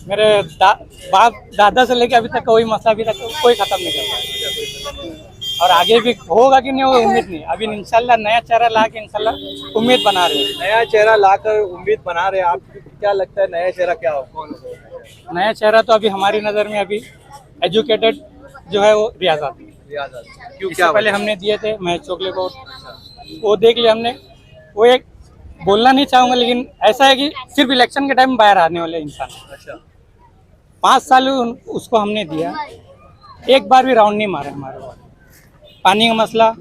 मेरे बाप दादा से लेके अभी तक कोई मसला अभी तक कोई खत्म नहीं कर पाया। और आगे भी होगा कि नहीं होगा उम्मीद नहीं। अभी इंशाल्लाह नया चेहरा ला के इंशाल्लाह उम्मीद बना रहे हैं। नया चेहरा लाकर उम्मीद बना रहे हैं। आपको क्या लगता है नया चेहरा क्या हो? कौन होगा नया चेहरा? तो अभी हमारी नज़र में अभी एजुकेटेड जो है वो रियाज आज़मी। क्यों? क्या पहले हमने दिए थे महेश चौगले को, वो देख लिया हमने। वो एक बोलना नहीं चाहूँगा, लेकिन ऐसा है कि सिर्फ इलेक्शन के टाइम बाहर आने वाले इंसान। अच्छा। 5 साल उसको हमने दिया, एक बार भी राउंड नहीं मारा हमारे वाले। पानी का मसला,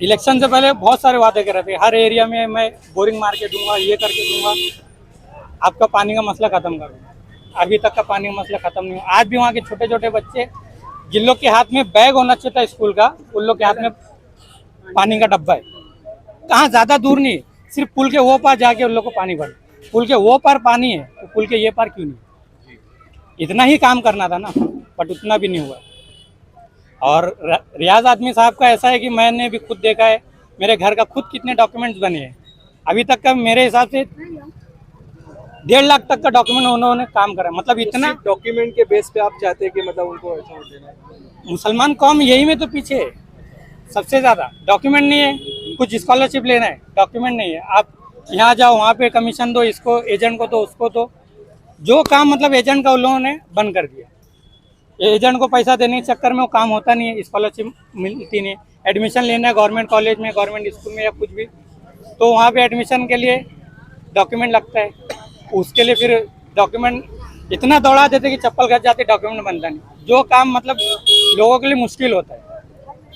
इलेक्शन से पहले बहुत सारे वादे कर रहे थे, हर एरिया में मैं बोरिंग मार के दूंगा, ये करके दूंगा, आपका पानी का मसला ख़त्म करूँगा। अभी तक का पानी का मसला ख़त्म नहीं हुआ। आज भी वहाँ के छोटे छोटे बच्चे जिन लोग के हाथ में बैग होना चाहिए था स्कूल का, उन लोग के हाथ में पानी का डब्बा है। कहाँ, ज़्यादा दूर नहीं, सिर्फ पुल के वो पास जाके उन लोग को पानी भर। पुल के वो पार पानी है तो पुल के ये पार क्यों नहीं? इतना ही काम करना था ना, बट उतना भी नहीं हुआ। और रियाज आदमी साहब का ऐसा है कि मैंने भी खुद देखा है, मेरे घर का खुद कितने डॉक्यूमेंट्स बने हैं अभी तक का, मेरे हिसाब से 1.5 लाख तक का डॉक्यूमेंट उन्होंने काम करा। मतलब इतना डॉक्यूमेंट के बेस पे आप चाहते हैं कि मतलब उनको ऐसा हो देना है? मुसलमान कौम यही में तो पीछे है सबसे ज्यादा। डॉक्यूमेंट नहीं है, कुछ स्कॉलरशिप लेना है, डॉक्यूमेंट नहीं है, आप यहाँ जाओ वहाँ पे कमीशन दो, इसको एजेंट को दो, उसको दो। जो काम मतलब एजेंट का उन लोगों ने बंद कर दिया। एजेंट को पैसा देने के चक्कर में वो काम होता नहीं है, स्कॉलरशिप मिलती नहीं है। एडमिशन लेना है गवर्नमेंट कॉलेज में, गवर्नमेंट स्कूल में या कुछ भी, तो वहाँ पे एडमिशन के लिए डॉक्यूमेंट लगता है। उसके लिए फिर डॉक्यूमेंट इतना दौड़ा देते कि चप्पल घस जाते, डॉक्यूमेंट बनता नहीं। जो काम मतलब लोगों के लिए मुश्किल होता है,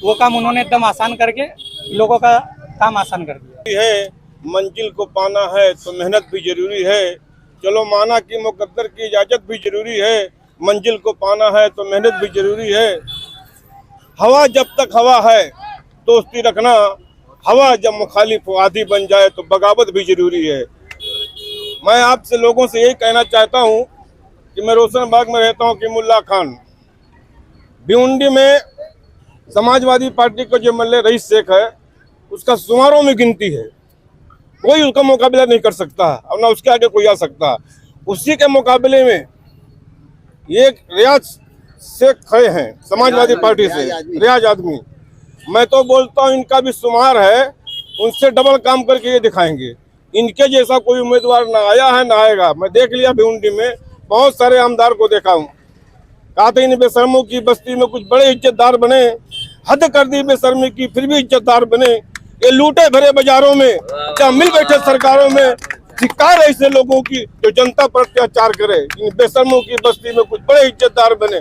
वो काम उन्होंने एकदम आसान करके लोगों का काम आसान कर दिया है। मंजिल को पाना है तो मेहनत भी जरूरी है, चलो माना कि मुकद्दर की इजाजत भी जरूरी है। मंजिल को पाना है तो मेहनत भी जरूरी है। हवा जब तक हवा है दोस्ती रखना, हवा जब मुखालिफ आदी बन जाए तो बगावत भी जरूरी है। मैं आपसे लोगों से यही कहना चाहता हूँ कि मैं रोशनबाग में रहता हूँ कि मुल्ला खान भिवंडी में समाजवादी पार्टी का जो मल्ले रईस शेख है उसका शुमारों में गिनती है, कोई उसका मुकाबला नहीं कर सकता और ना उसके आगे कोई आ सकता। उसी के मुकाबले में ये रियाज शेख खड़े हैं समाजवादी पार्टी से, रियाज आदमी। मैं तो बोलता हूँ इनका भी शुमार है, उनसे डबल काम करके ये दिखाएंगे। इनके जैसा कोई उम्मीदवार ना आया है ना आएगा। मैं देख लिया भिवंडी में बहुत सारे आमदार को देखा हूँ, कहा था इन बेशर्मों की बस्ती में कुछ बड़े इज्जतदार बने, हद कर दी बेशर्मी की फिर भी इज्जतदार बने। ये लूटे भरे बाजारों में जहाँ मिल बैठे सरकारों में, धिक्कार ऐसे लोगों की जो जनता पर अत्याचार करे। इन बेशर्मों की बस्ती में कुछ बड़े इज्जतदार बने।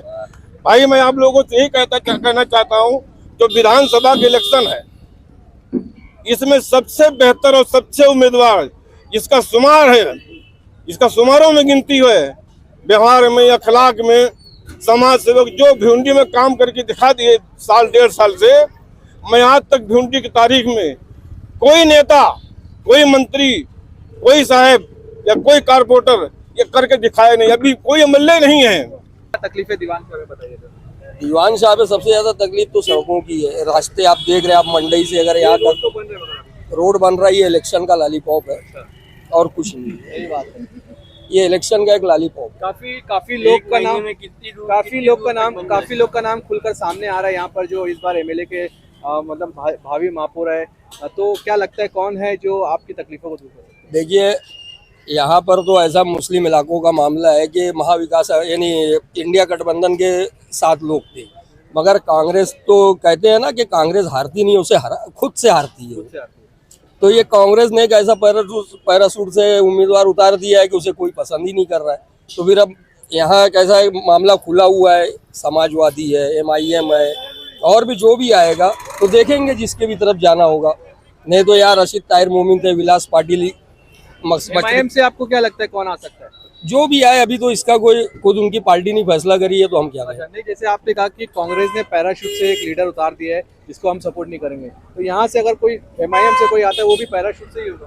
भाई मैं आप लोगों से यही कहना चाहता हूँ, जो विधानसभा के इलेक्शन है इसमें सबसे बेहतर और सबसे उम्मीदवार जिसका शुमार है, जिसका शुमारों में गिनती है, व्यवहार में, अखलाक में, समाज सेवक जो भिवंडी में काम करके दिखा दिए साल 1.5 साल से। मैं आज तक भिवंडी की तारीख में कोई नेता, कोई मंत्री, कोई साहब या कोई कारपोरेटर ये करके दिखाया नहीं, अभी कोई एमएलए नहीं है। तकलीफें दीवान साहब बताइए। दीवान साहब में सबसे ज्यादा तकलीफ तो सड़कों की है। रास्ते आप देख रहे हैं, आप मंडई से अगर यहाँ तक रोड बन रहा है, ये इलेक्शन का लॉलीपॉप है और कुछ नहीं है। यही बात है, ये इलेक्शन का एक लॉलीपॉप। काफी लोग का नाम खुलकर सामने आ रहा है यहाँ पर, जो इस बार एमएलए के मतलब भावी महापौर है। तो क्या लगता है कौन है जो आपकी तकलीफों को दूर कर सकता है? देखिए यहाँ पर तो ऐसा मुस्लिम इलाकों का मामला है कि महाविकास यानी इंडिया गठबंधन के 7 लोग थे, मगर कांग्रेस तो कहते हैं ना कि कांग्रेस हारती नहीं, उसे खुद से हारती है। तो ये कांग्रेस ने एक ऐसा पैरासूट से उम्मीदवार उतार दिया है कि उसे कोई पसंद ही नहीं कर रहा है। तो फिर अब यहाँ एक ऐसा मामला खुला हुआ है, समाजवादी है, MIM है, और भी जो भी आएगा तो देखेंगे जिसके भी तरफ जाना होगा। नहीं तो यार रशीद ताहिर मोमिन थे, विलास पाटिल, MIM से आपको क्या लगता है कौन आ सकता है? जो भी आए, अभी तो इसका कोई खुद उनकी पार्टी नहीं फैसला करी है, तो हम क्या करें। नहीं, जैसे आपने कहा कि कांग्रेस ने पैराशूट से एक लीडर उतार दिया है जिसको हम सपोर्ट नहीं करेंगे, तो यहाँ से अगर कोई MIM से कोई आता है वो भी पैराशूट से ही होगा?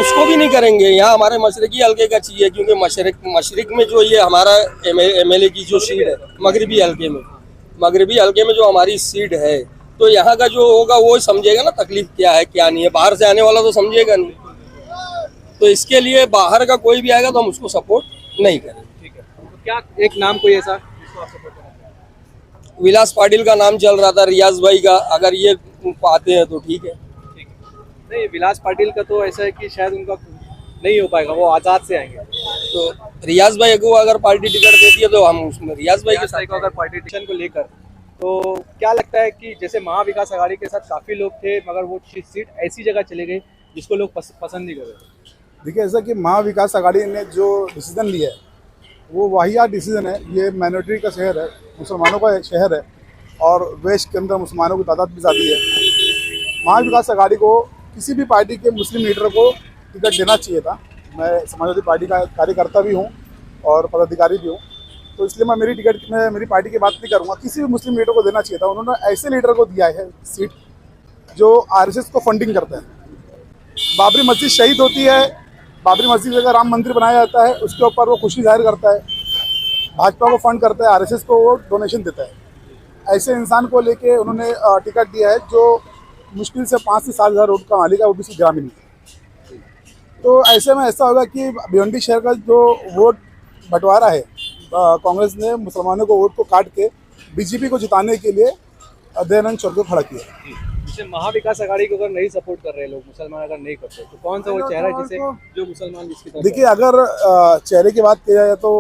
उसको भी नहीं करेंगे। यहाँ हमारे मशरकी हल्के का चाहिए, क्योंकि मशरक में जो ये हमारा MLA की जो सीट है, मगरबी हल्के में जो हमारी सीट है, तो यहाँ का जो होगा वो समझेगा ना तकलीफ क्या है क्या नहीं है। बाहर से आने वाला तो समझेगा नहीं, तो इसके लिए बाहर का कोई भी आएगा तो हम उसको सपोर्ट नहीं करें। ठीक है, तो क्या एक नाम कोई ऐसा जिसको आप सपोर्ट करना चाहें? विलास पाटिल का नाम चल रहा था, रियाज भाई का, अगर ये पाते हैं तो ठीक है। नहीं, विलास पाटिल का तो ऐसा है कि शायद उनका नहीं हो पाएगा, वो आजाद से आएंगे। तो रियाज भाई को अगर पार्टी टिकट देती है तो हम उसमें रियाज भाई के साथ अगर पार्टी टिकट को लेकर, तो क्या लगता है कि जैसे महाविकास आघाड़ी के साथ काफी लोग थे, मगर वो सीट ऐसी जगह चले गई जिसको लोग पसंद नहीं कर रहे? देखिए, ऐसा कि महाविकास आघाड़ी ने जो डिसीजन लिया है वो वाहियात डिसीजन है। ये माइनॉरिटी का शहर है, मुसलमानों का एक शहर है, और वेस्ट के अंदर मुसलमानों की तादाद भी ज़्यादा है। महाविकास आघाड़ी को किसी भी पार्टी के मुस्लिम लीडर को टिकट देना चाहिए था। मैं समाजवादी पार्टी का कार्यकर्ता भी हूँ और पदाधिकारी भी हूँ, तो इसलिए मैं मेरी पार्टी की बात नहीं करूँगा। किसी भी मुस्लिम लीडर को देना चाहिए था। उन्होंने ऐसे लीडर को दिया है सीट जो RSS को फंडिंग करते हैं। बाबरी मस्जिद शहीद होती है बाबरी मस्जिद की जगह राम मंदिर बनाया जाता है, उसके ऊपर वो खुशी जाहिर करता है, भाजपा को फंड करता है, आरएसएस को वो डोनेशन देता है। ऐसे इंसान को लेके उन्होंने टिकट दिया है जो मुश्किल से 5 से 7 हज़ार वोट का मालिक है, वो भी ग्रामीण। तो ऐसे में ऐसा होगा कि भिवंडी शहर का जो वोट बंटवारा है, कांग्रेस ने मुसलमानों को वोट को काट के बीजेपी को जिताने के लिए दयानंद चौरके को खड़ा किया। जैसे महाविकास आघाड़ी को अगर नहीं सपोर्ट कर रहे लोग, मुसलमान अगर नहीं करते, तो कौन सा वो चेहरा है जिसे जो मुसलमान जिसकी तरफ? देखिए, अगर चेहरे की बात की जाए तो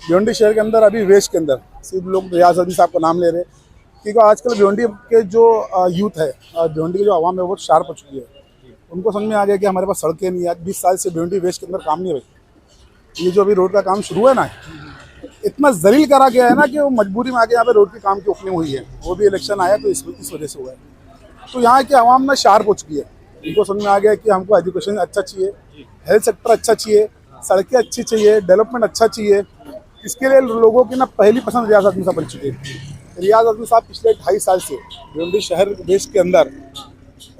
भिवंडी शहर के अंदर अभी वेस्ट के अंदर सिर्फ लोग रियाज अदमी साहब का नाम ले रहे हैं, क्योंकि आजकल भिवंडी के जो यूथ है, भिवंडी की जो आवाम है वो शार्प हो चुकी है। उनको समझ में आ गया कि हमारे पास सड़कें नहीं है। 20 साल से भिवंडी वेस्ट के अंदर काम नहीं है भाई। ये जो अभी रोड का काम शुरू है ना, इतना जलील करा गया है ना कि वो मजबूरी में आके यहाँ पे रोड के काम की ओपनिंग हुई है। वो भी इलेक्शन आया तो इस वजह से हुआ है। तो यहाँ की आवाम ना शार्प हो चुकी है। इनको समझ में आ गया कि हमको एजुकेशन अच्छा चाहिए, हेल्थ सेक्टर अच्छा चाहिए, सड़कें अच्छी चाहिए, डेवलपमेंट अच्छा चाहिए। इसके लिए लोगों की ना पहली पसंद रियाज अदमी साहब बन चुके हैं। रियाज अदमी साहब पिछले 2.5 साल से भिवंडी शहर देश के अंदर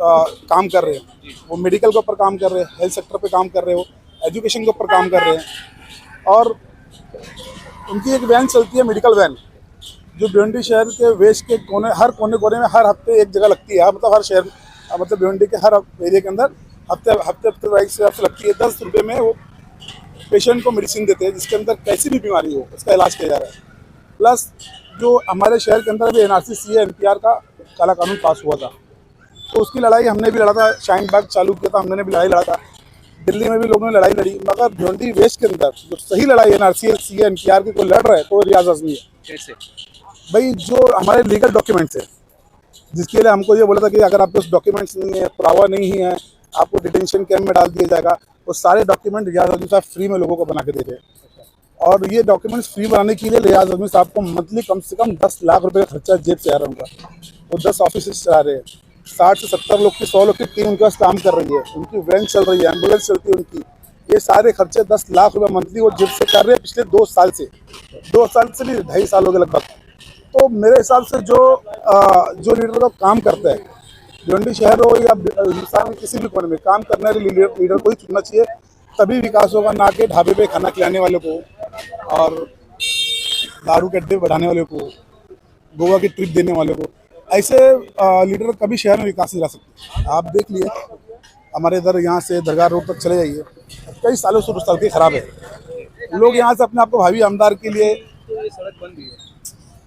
काम कर रहे हैं। वो मेडिकल के ऊपर काम कर रहे हैं, हेल्थ सेक्टर पे काम कर रहे हो, एजुकेशन के ऊपर काम कर रहे हैं। और उनकी एक वैन चलती है, मेडिकल वैन, जो भिवंडी शहर के वेस्ट के हर कोने में हर हफ्ते एक जगह लगती है। मतलब हर शहर, मतलब भिवंडी के हर एरिया के अंदर हफ्ते वाइज से लगती है। 10 रुपये में वो पेशेंट को मेडिसिन देते हैं, जिसके अंदर कैसी भी बीमारी हो उसका इलाज किया जा रहा है। प्लस जो हमारे शहर के अंदर अभी एनआरसी सीए एनपीआर का काला कानून पास हुआ था, तो उसकी लड़ाई हमने भी लड़ा था। शाहीन बाग चालू किया था, हमने भी लड़ाई लड़ा था। दिल्ली में भी लोगों ने लड़ाई लड़ी। मगर भिवंडी वेस्ट के अंदर जो सही लड़ाई एनआरसी सीए एनपीआर की कोई लड़ रहा है तो रियाज अज़मी है। कैसे भाई? जो हमारे लीगल डॉक्यूमेंट्स है, जिसके लिए हमको ये बोला था कि अगर आपके पास डॉक्यूमेंट्स नहीं है, पुरावा नहीं है, आपको डिटेंशन कैंप में डाल दिया जाएगा। वो सारे डॉक्यूमेंट रियाज अज़मी साहब फ्री में लोगों को बना के दे रहे हैं। और ये डॉक्यूमेंट्स फ्री बनाने के लिए रियाज अज़मी साहब को मंथली कम से कम 10 लाख रुपए का खर्चा जेब से आ रहा है उनका। वो 10 ऑफिस चला रहे हैं। 60 से 70 लोग की 100 लोग की टीम उनके पास काम कर रही है। उनकी वैन चल रही है, एम्बुलेंस चलती है उनकी। ये सारे खर्चे 10 लाख रुपए मंथली वो जेब से कर रहे हैं पिछले 2 साल से। 2 साल से भी 2.5 साल हो गए लगभग। तो मेरे हिसाब से जो लीडर का काम करता है, भिवंडी शहर हो या हिंदुस्तान में किसी भी कोने में काम करने वाले लीडर को ही चुनना चाहिए, तभी विकास होगा। ना कि ढाबे पे खाना खिलाने वाले को और दारू के अड्डे बढ़ाने वाले को, गोवा की ट्रिप देने वाले को। ऐसे लीडर कभी शहर में विकास नहीं ला सकते। आप देख लिए, हमारे इधर यहाँ से दरगाह रोड तक चले जाइए, कई सालों से सड़कें खराब है। लोग यहाँ से अपने आप को भावी आमदार के लिए, तो ये सड़क बन रही है।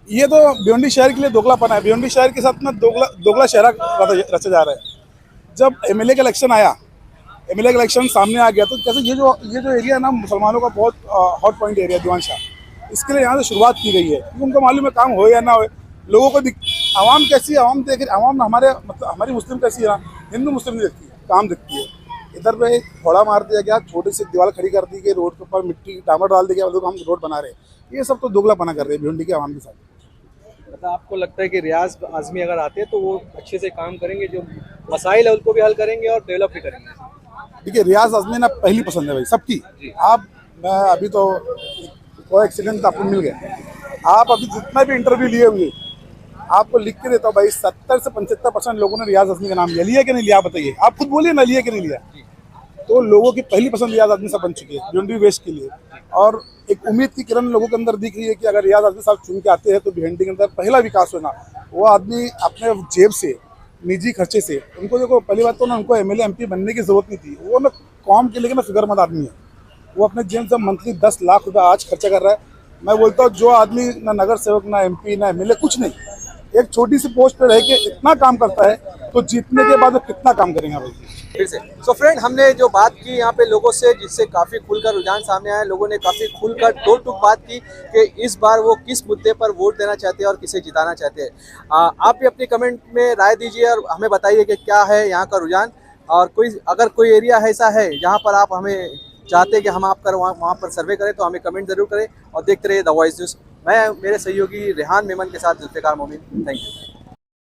ये तो भिवंडी शहर के लिए दोगलापना है। भिवंडी शहर के साथ में दोगला शहर रचा जा रहा है। जब एमएलए का इलेक्शन आया, एमएलए का इलेक्शन सामने आ गया, तो कैसे ये जो एरिया है ना, मुसलमानों का बहुत हॉट पॉइंट एरिया दीवान शाह, इसके लिए यहाँ से शुरुआत की गई है। क्योंकि उनको मालूम है काम हो या ना हो, लोगों को आवाम कैसी है, आवाम देख, आवाम हमारे मतलब हमारी मुस्लिम कैसी है ना, हिंदू मुस्लिम नहीं देखती है, काम देखती है। इधर पे एक घोड़ा मार दिया गया, छोटी सी दीवार खड़ी कर दी गई, रोड के ऊपर मिट्टी डामर डाल दिया गया, हम रोड बना रहे हैं। ये सब तो दोगलापना कर रहे हैं भिवंडी के आवाम के साथ। मतलब आपको लगता है कि रियाज आज़मी अगर आते हैं तो वो अच्छे से काम करेंगे, जो मसाइल है उनको भी हल करेंगे और डेवलप भी करेंगे? देखिए, रियाज अज़मी ना पहली पसंद है भाई सबकी। आप, मैं अभी तो कोई एक्सीडेंट आपको मिल गया, आप अभी जितना भी इंटरव्यू लिए होंगे आपको लिख के देता हूँ भाई, 70 से 75% लोगों ने रियाज अज़मी का नाम लिया कि नहीं लिया? बताइए, आप खुद बोलिए ना, लिया कि नहीं लिया? तो लोगों की पहली पसंद रियाज अज़मी साहब बन चुकी है भिवंडी वेस्ट के लिए। और एक उम्मीद की किरण लोगों के अंदर दिख रही है कि अगर रियाज अज़मी साहब चुन के आते हैं तो भिवंडी के अंदर पहला विकास होना। वो आदमी अपने जेब से, निजी खर्चे से, उनको देखो, पहली बात तो ना उनको एमएलए एमपी बनने की जरूरत नहीं थी। वो ना कौम के लिए ना फिक्रमंद आदमी है। वो अपने जेब से मंथली 10 लाख रुपये आज खर्चा कर रहा है। मैं बोलता हूँ जो आदमी ना नगर सेवक, ना एमपी, ना एमएलए, कुछ नहीं, एक छोटी सी पोस्ट पे रह के इतना काम करता है, तो जीतने के बाद वो कितना काम करेंगे भाई? फिर से सो फ्रेंड, हमने जो बात की यहाँ पे लोगों से, जिससे काफ़ी खुलकर रुझान सामने आया। लोगों ने काफ़ी खुलकर टोक टोक बात की कि इस बार वो किस मुद्दे पर वोट देना चाहते हैं और किसे जिताना चाहते हैं। आप भी अपनी कमेंट में राय दीजिए और हमें बताइए कि क्या है यहाँ का रुझान। और अगर कोई एरिया ऐसा है जहाँ पर आप हमें चाहते हैं कि हम आपका वहाँ पर सर्वे करें, तो हमें कमेंट जरूर करें और देखते रहिए द वॉइस न्यूज़। मैं मेरे सहयोगी रेहान मेमन के साथ जुल्फ़िकार मोमिन। Thank you.